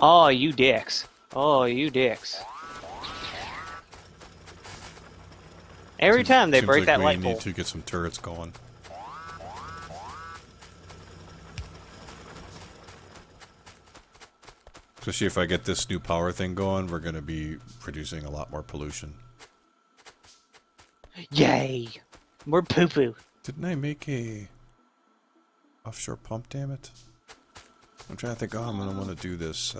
Oh, you dicks. Oh, you dicks. Every time they Seems break like that we light need pole. to get some turrets going. Especially if I get this new power thing going, we're going to be producing a lot more pollution. Yay! More poo-poo. Didn't I make a offshore pump, damn it? I'm trying to think, oh, I'm going to want to do this,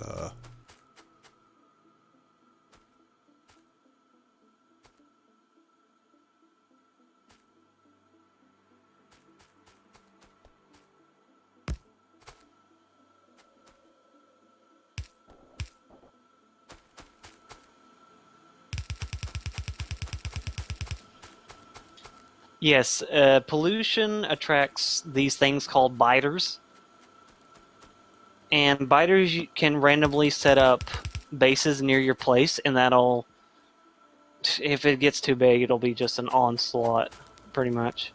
Yes, pollution attracts these things called biters. And biters can randomly set up bases near your place, and that'll... If it gets too big, it'll be just an onslaught, pretty much.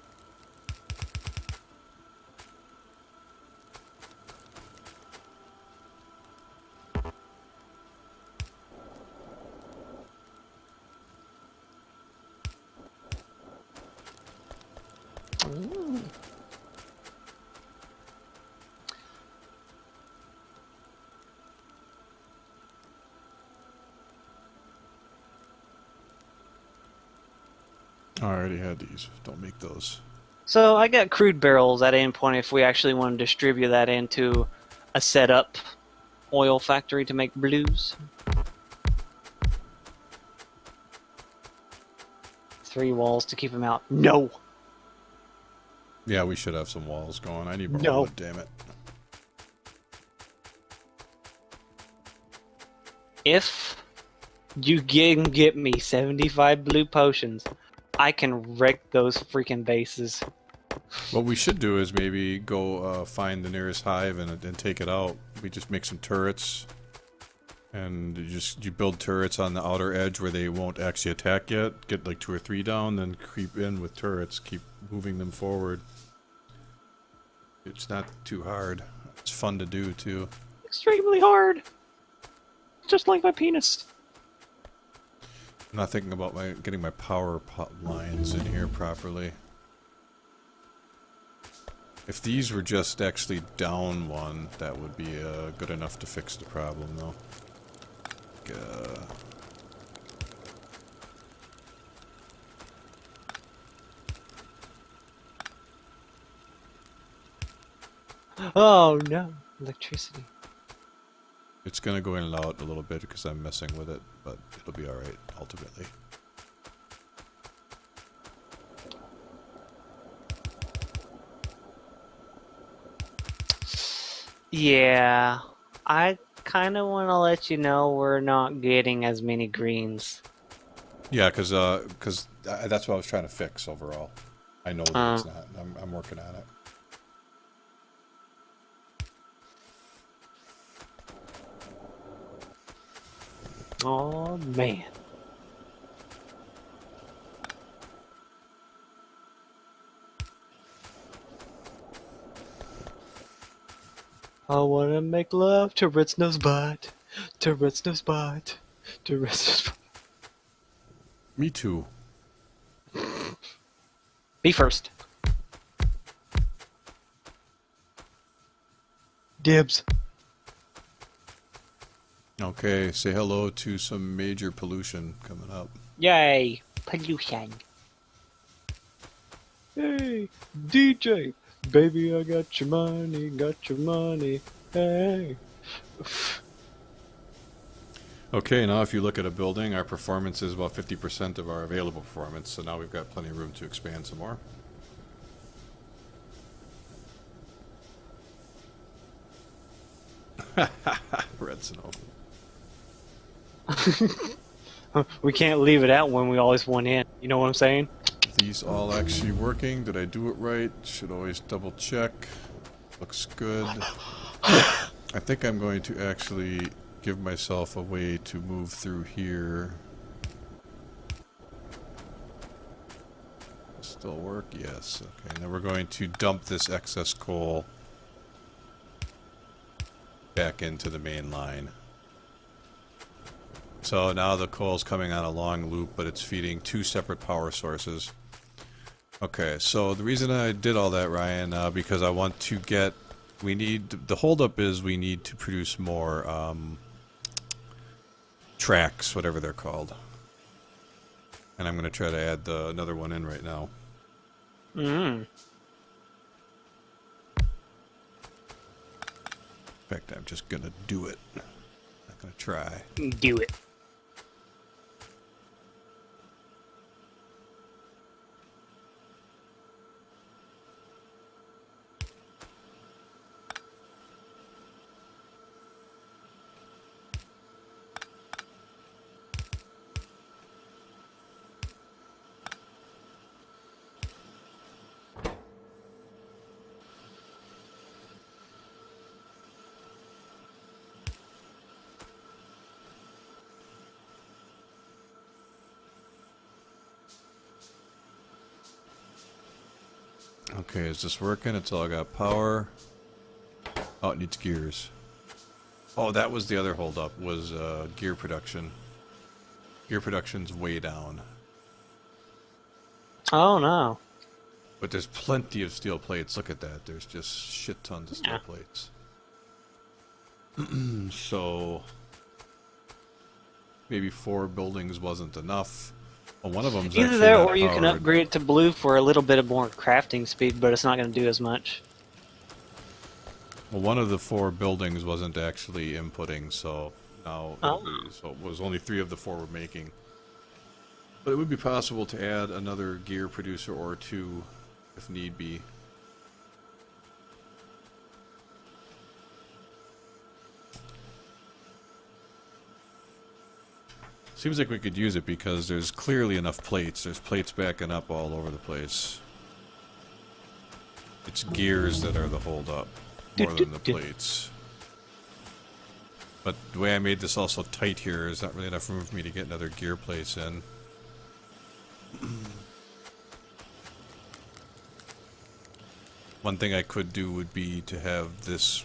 Ooh. I already had these. Don't make those. So I got crude barrels at any point if we actually want to distribute that into a setup oil factory to make blues. 3 walls to keep them out. No! Yeah, we should have some walls going. I need more No. wood, damn it. If you can get me 75 blue potions, I can wreck those freaking bases. What we should do is maybe go find the nearest hive and take it out. We just make some turrets. And you build turrets on the outer edge where they won't actually attack yet. Get like 2 or 3 down, then creep in with turrets. Keep moving them forward. It's not too hard. It's fun to do too. Extremely hard! Just like my penis. I'm not thinking about getting my power lines in here properly. If these were just actually down one, that would be good enough to fix the problem though. Oh no, electricity. It's gonna go in and out a little bit because I'm messing with it, but it'll be alright ultimately. Yeah, I kind of want to let you know we're not getting as many greens. Yeah, because that's what I was trying to fix overall. I know that it's not. I'm working on it. Oh man. I wanna make love to Ritz Nose Butt, to Ritz Nose Butt, to Ritz Nose Butt. Me too. Be first. Dibs. Okay, say hello to some major pollution coming up. Yay, pollution. Hey, DJ, baby, I got your money, hey. Okay, now if you look at a building, our performance is about 50% of our available performance, so now we've got plenty of room to expand some more. Red snow. We can't leave it out when we always want in. You know what I'm saying? These all actually working? Did I do it right? Should always double check. Looks good. I think I'm going to actually give myself a way to move through here. Still work? Yes. Okay, now we're going to dump this excess coal back into the main line. So now the coal's coming on a long loop, but it's feeding 2 separate power sources. Okay, so the reason I did all that, Ryan, because I want to get... the holdup is we need to produce more tracks, whatever they're called. And I'm going to try to add another one in right now. Mm. In fact, I'm just going to do it. I'm not going to try. Do it. Okay, is this working? It's all got power. Oh, it needs gears. Oh, that was the other holdup, was gear production. Gear production's way down. Oh no. But there's plenty of steel plates. Look at that. There's just shit tons of steel plates. So maybe 4 buildings wasn't enough. Well, one of them's Either actually that, not or you can powered. upgrade it to blue for a little bit of more crafting speed, but it's not going to do as much. Well, one of the 4 buildings wasn't actually inputting, so now so it was only 3 of the 4 were making. But it would be possible to add another gear producer or 2 if need be. Seems like we could use it because there's clearly enough plates. There's plates backing up all over the place. It's gears that are the holdup more than the plates. But the way I made this also tight here is not really enough room for me to get another gear place in. One thing I could do would be to have this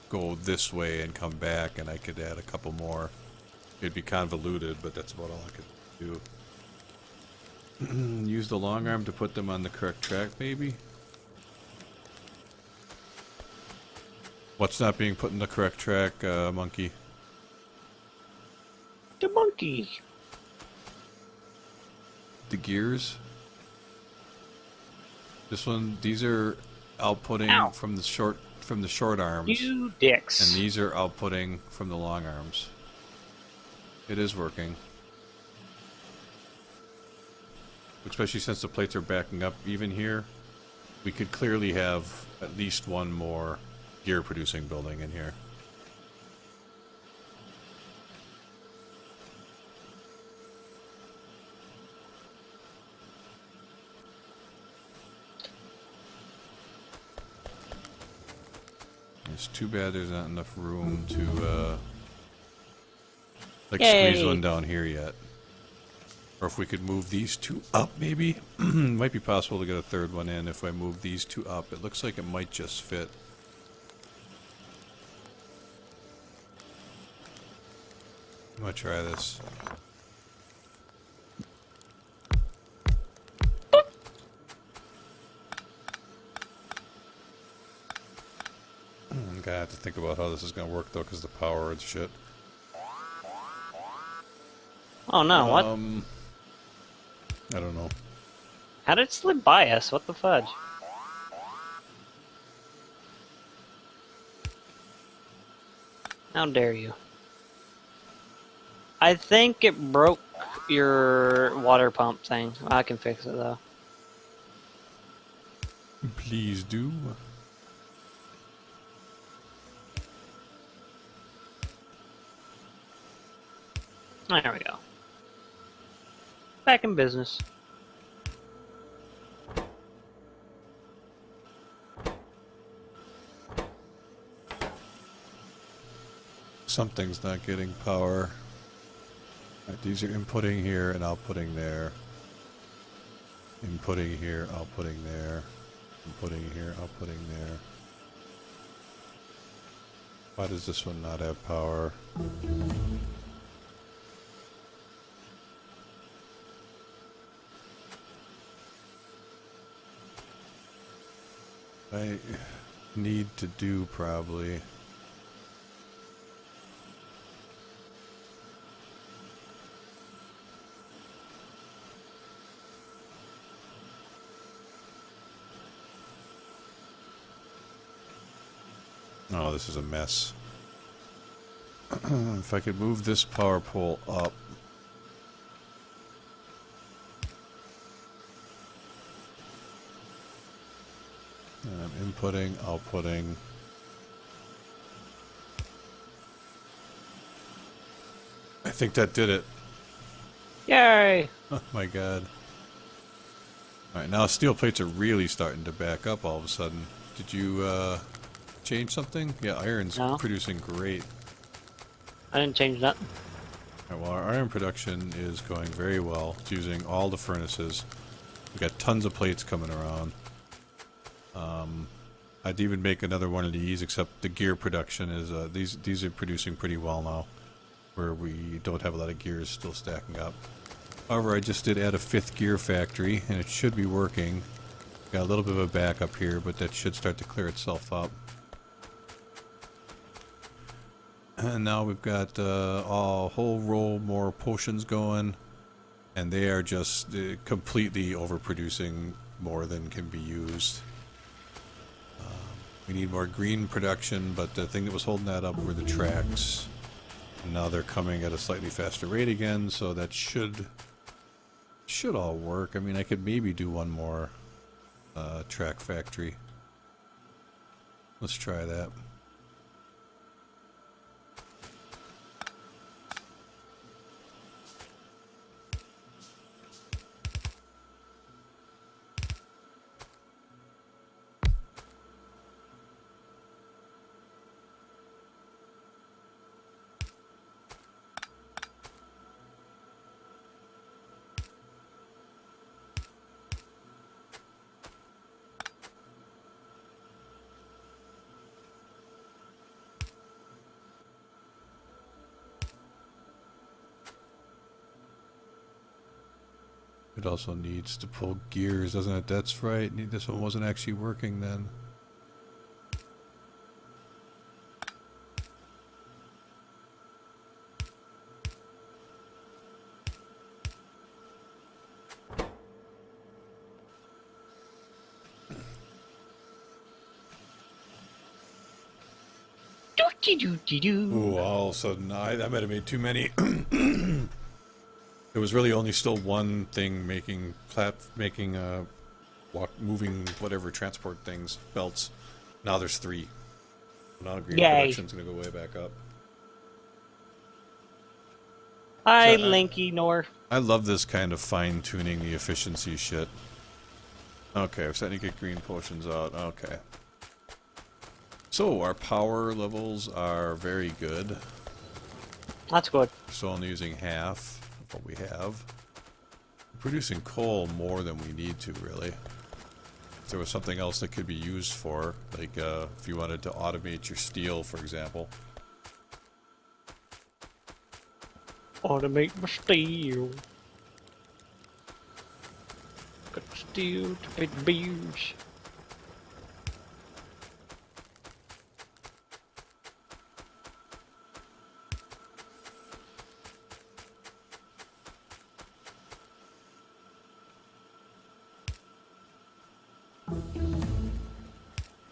go this way and come back, and I could add a couple more. It'd be convoluted, but that's about all I could do. Use the long arm to put them on the correct track, maybe? What's not being put in the correct track, monkey? The monkey. The gears? This one, these are outputting Ow. from the short arms. You dicks. And these are outputting from the long arms. It is working. Especially since the plates are backing up even here. We could clearly have at least one more gear producing building in here. It's too bad there's not enough room to like squeeze one down here yet. Or if we could move these 2 up, maybe? Might be possible to get a 3rd one in if I move these 2 up. It looks like it might just fit. I'm gonna try this. I'm gonna have to think about how this is gonna work though, because the power and shit. Oh no, what? I don't know. How did it slip by us? What the fudge? How dare you? I think it broke your water pump thing. I can fix it though. Please do. There we go. Back in business. Something's not getting power. Right, these are inputting here and outputting there. Inputting here, outputting there. Inputting here, outputting there. Why does this one not have power? I need to do probably. Oh, this is a mess. If I could move this power pole up. And I'm inputting, outputting. I think that did it. Yay! Oh my god. Alright, now steel plates are really starting to back up all of a sudden. Did you change something? Yeah, iron's No. producing great. I didn't change nothing. Alright, well, our iron production is going very well. It's using all the furnaces. We've got tons of plates coming around. I'd even make another one of these, except the gear production is, these are producing pretty well now, where we don't have a lot of gears still stacking up. However, I just did add a 5th gear factory, and it should be working. Got a little bit of a backup here, but that should start to clear itself up. And now we've got a whole row more potions going, and they are just completely overproducing more than can be used. We need more green production, but the thing that was holding that up were the tracks. And now they're coming at a slightly faster rate again, so that should all work. I mean, I could maybe do one more track factory. Let's try that. It also needs to pull gears, doesn't it? That's right. This one wasn't actually working then. Ooh, all of a sudden, that might have made too many. There was really only still one thing making moving whatever transport things, belts. Now there's 3. Now green production's gonna go way back up. Hi, So, Linky Nor. I love this kind of fine-tuning the efficiency shit. Okay, I'm starting to get green potions out. Okay. So, our power levels are very good. That's good. We're still only using half of what we have. We're producing coal more than we need to, really. If there was something else that could be used for, like if you wanted to automate your steel, for example. Automate my steel. Got steel to pay the bills.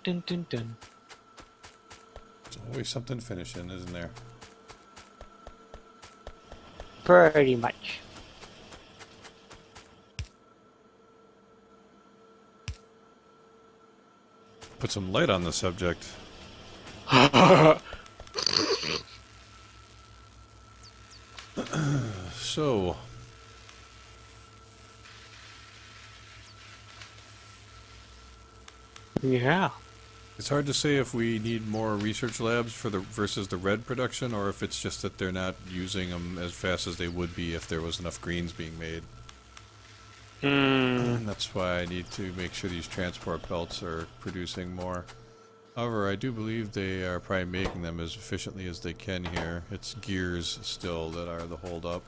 Dun dun dun. There's always something finishing, isn't there? Pretty much. Put some light on the subject. So, Yeah. it's hard to say if we need more research labs for versus the red production, or if it's just that they're not using them as fast as they would be if there was enough greens being made. And that's why I need to make sure these transport belts are producing more. However, I do believe they are probably making them as efficiently as they can here. It's gears still that are the holdup.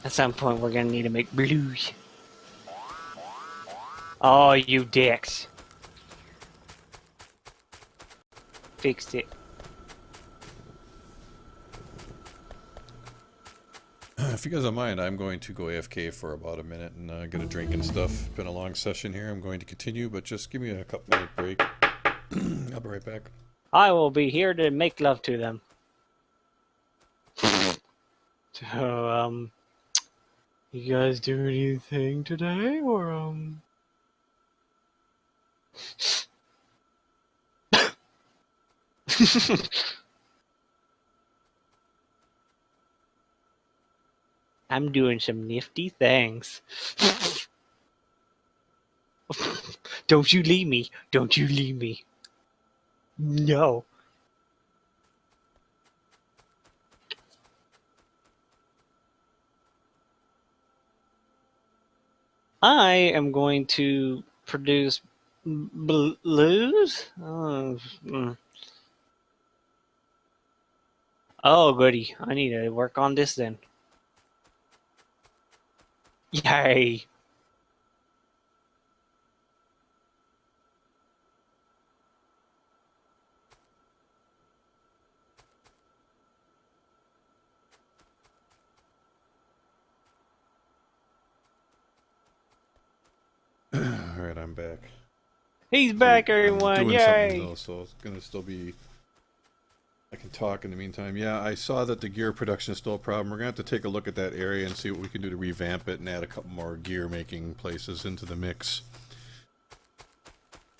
At some point, we're gonna need to make blues. Oh, you dicks. fixed it. If you guys don't mind, I'm going to go AFK for about a minute and get a drink and stuff. Been a long session here. I'm going to continue, but just give me a couple minute break. I'll be right back. I will be here to make love to them. So, you guys do anything today, or, I'm doing some nifty things. Don't you leave me. Don't you leave me. No. I am going to produce blues. Oh, goody. I need to work on this then. Yay. Alright, I'm back. He's back, everyone. I'm doing Yay. something though, so it's gonna still be... I can talk in the meantime. Yeah, I saw that the gear production is still a problem. We're gonna have to take a look at that area and see what we can do to revamp it and add a couple more gear making places into the mix.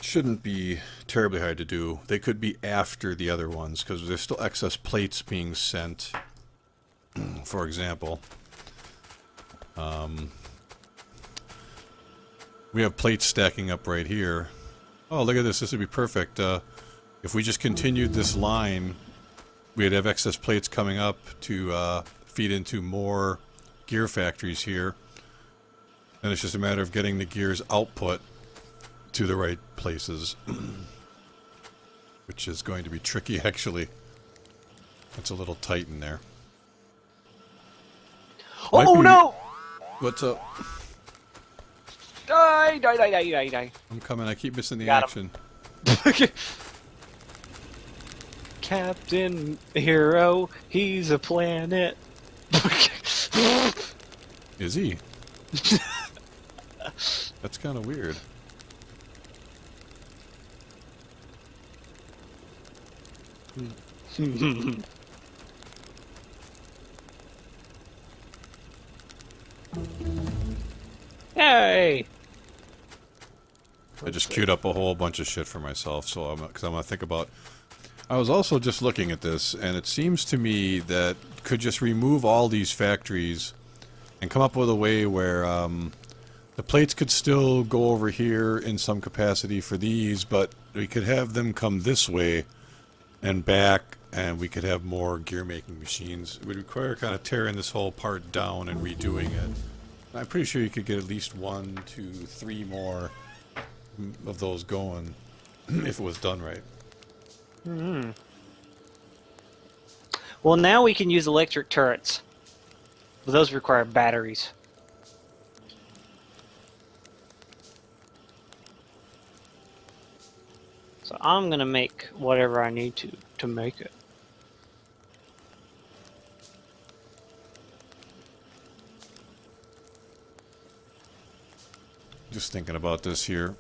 Shouldn't be terribly hard to do. They could be after the other ones because there's still excess plates being sent. For example, we have plates stacking up right here. Oh, look at this. This would be perfect. If we just continued this line, we'd have excess plates coming up to feed into more gear factories here. And it's just a matter of getting the gear's output to the right places. Which is going to be tricky, actually. It's a little tight in there. Oh, no! What's up? Die. I'm coming. I keep missing the Got action. Captain Hero, he's a planet. Is he? That's kind of weird. Yay! I just queued up a whole bunch of shit for myself, so because I'm gonna think about. I was also just looking at this, and it seems to me that could just remove all these factories and come up with a way where the plates could still go over here in some capacity for these, but we could have them come this way and back, and we could have more gear making machines. It would require kind of tearing this whole part down and redoing it. I'm pretty sure you could get at least 1, 2, 3 more of those going if it was done right. Mm-hmm. Well, now we can use electric turrets. But those require batteries. So I'm gonna make whatever I need to make it. Just thinking about this here.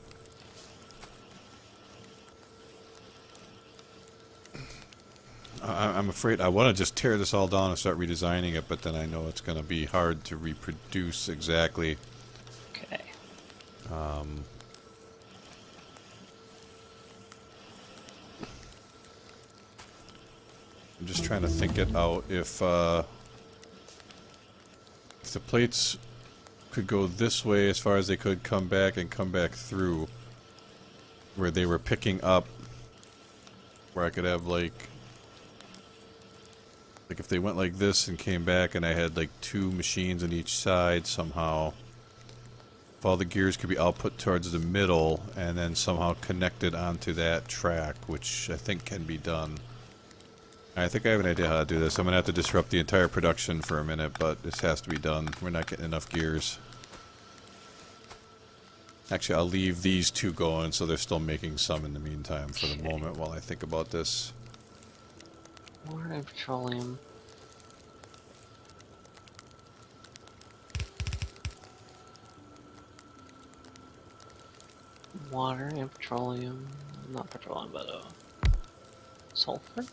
I'm afraid I want to just tear this all down and start redesigning it, but then I know it's going to be hard to reproduce exactly. Okay. I'm just trying to think it out. If the plates could go this way as far as they could come back and come back through, where they were picking up, where I could have like if they went like this and came back and I had like 2 machines on each side somehow, if all the gears could be output towards the middle and then somehow connected onto that track, which I think can be done. I think I have an idea how to do this. I'm going to have to disrupt the entire production for a minute, but this has to be done. We're not getting enough gears. Actually, I'll leave these two going so they're still making some in the meantime for the Okay. moment while I think about this. Water and petroleum. Water and petroleum. Not petroleum, but sulfur.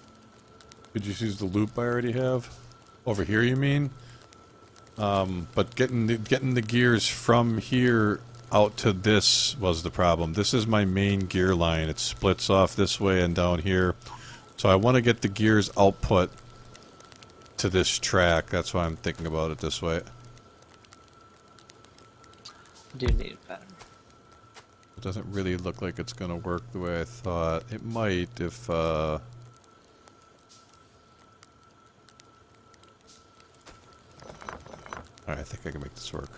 Could you use the loop I already have? Over here, you mean? But getting the gears from here out to this was the problem. This is my main gear line. It splits off this way and down here. So I want to get the gears output to this track. That's why I'm thinking about it this way. Do need better. It doesn't really look like it's going to work the way I thought. It might if, Alright, I think I can make this work.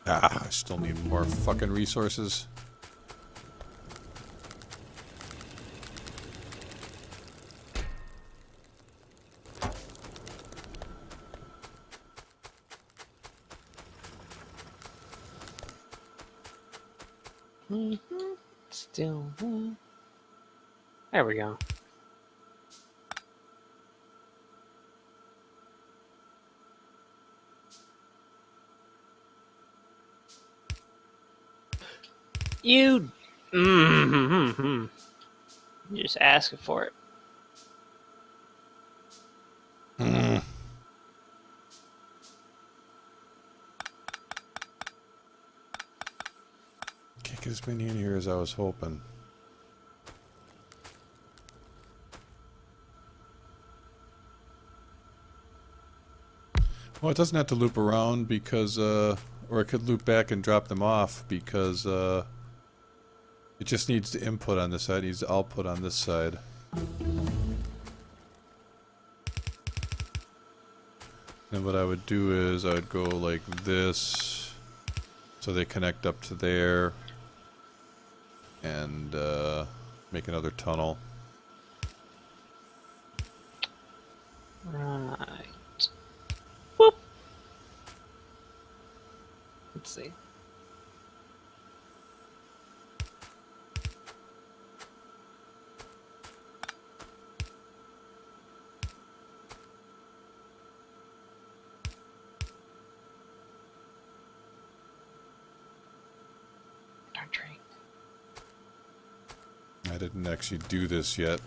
Ah, I still need more fucking resources. Still. There we go. You. You're just asking for it. Can't get as many in here as I was hoping. Well, it doesn't have to loop around because, or it could loop back and drop them off because, it just needs the input on this side, it needs the output on this side. And what I would do is I would go like this, so they connect up to there, and make another tunnel. Right. Whoop. Let's see. Darn train. I didn't actually do this yet.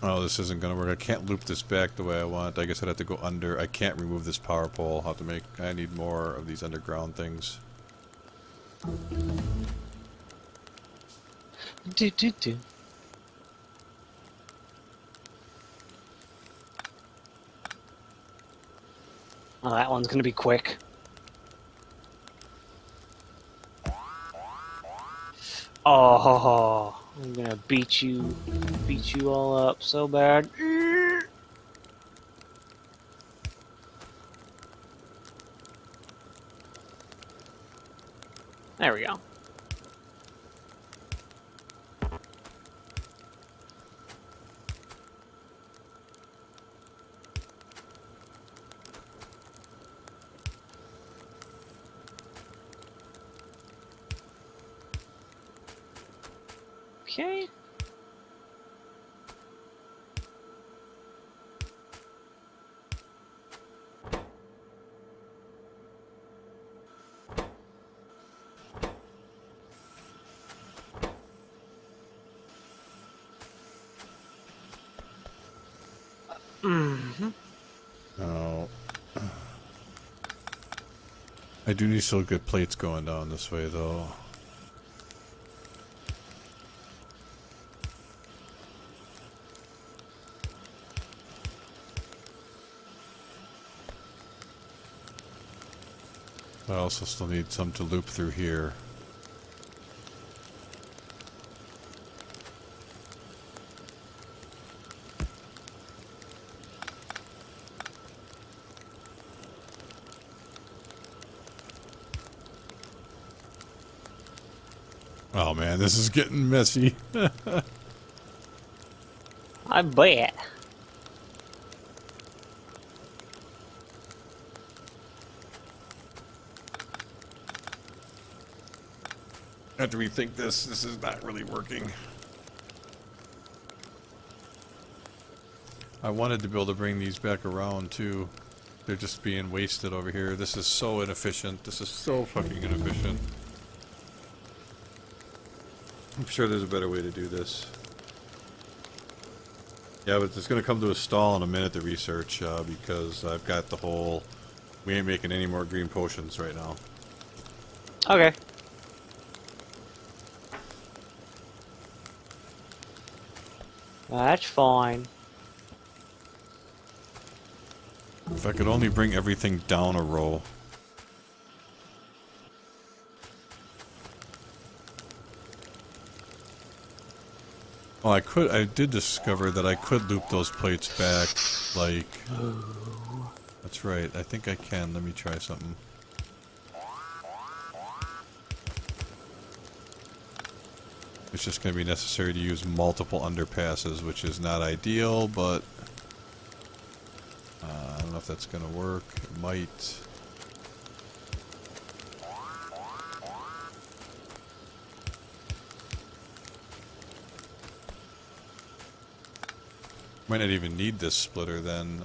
Oh, this isn't gonna work. I can't loop this back the way I want. I guess I'd have to go under. I can't remove this power pole. I'll have to make... I need more of these underground things. Do. Oh, that one's gonna be quick. Oh, I'm gonna beat you all up so bad. There we go. Okay. Mm-hmm. Oh. I do need still good plates going down this way, though. I also still need some to loop through here. Oh man, this is getting messy. I bet. I have to rethink this. This is not really working. I wanted to be able to bring these back around too. They're just being wasted over here. This is so inefficient. This is so fucking inefficient. I'm sure there's a better way to do this. Yeah, but it's going to come to a stall in a minute to research because I've got the whole... We ain't making any more green potions right now. Okay. That's fine. If I could only bring everything down a row. Oh, I did discover that I could loop those plates back, like... That's right, I think I can. Let me try something. It's just going to be necessary to use multiple underpasses, which is not ideal, but... I don't know if that's going to work. It might... Might not even need this splitter then.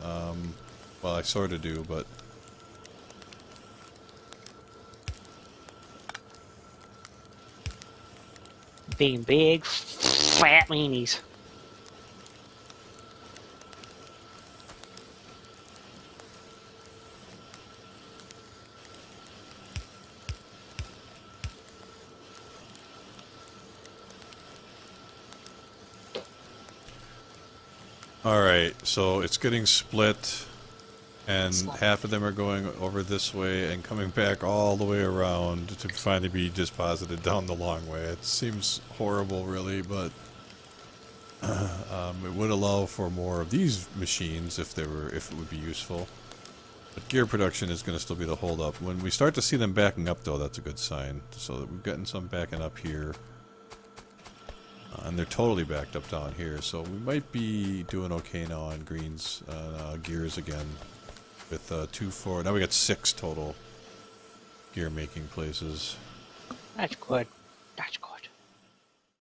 Well, I sort of do, but... Being big, fat meanies. Alright, so it's getting split, and half of them are going over this way and coming back all the way around to finally be disposited down the long way. It seems horrible, really, but it would allow for more of these machines if it would be useful. But gear production is going to still be the holdup. When we start to see them backing up, though, that's a good sign. So that we've gotten some backing up here. And they're totally backed up down here, so we might be doing okay now on greens, gears again. With 2, 4, now we got 6 total gear making places. That's good.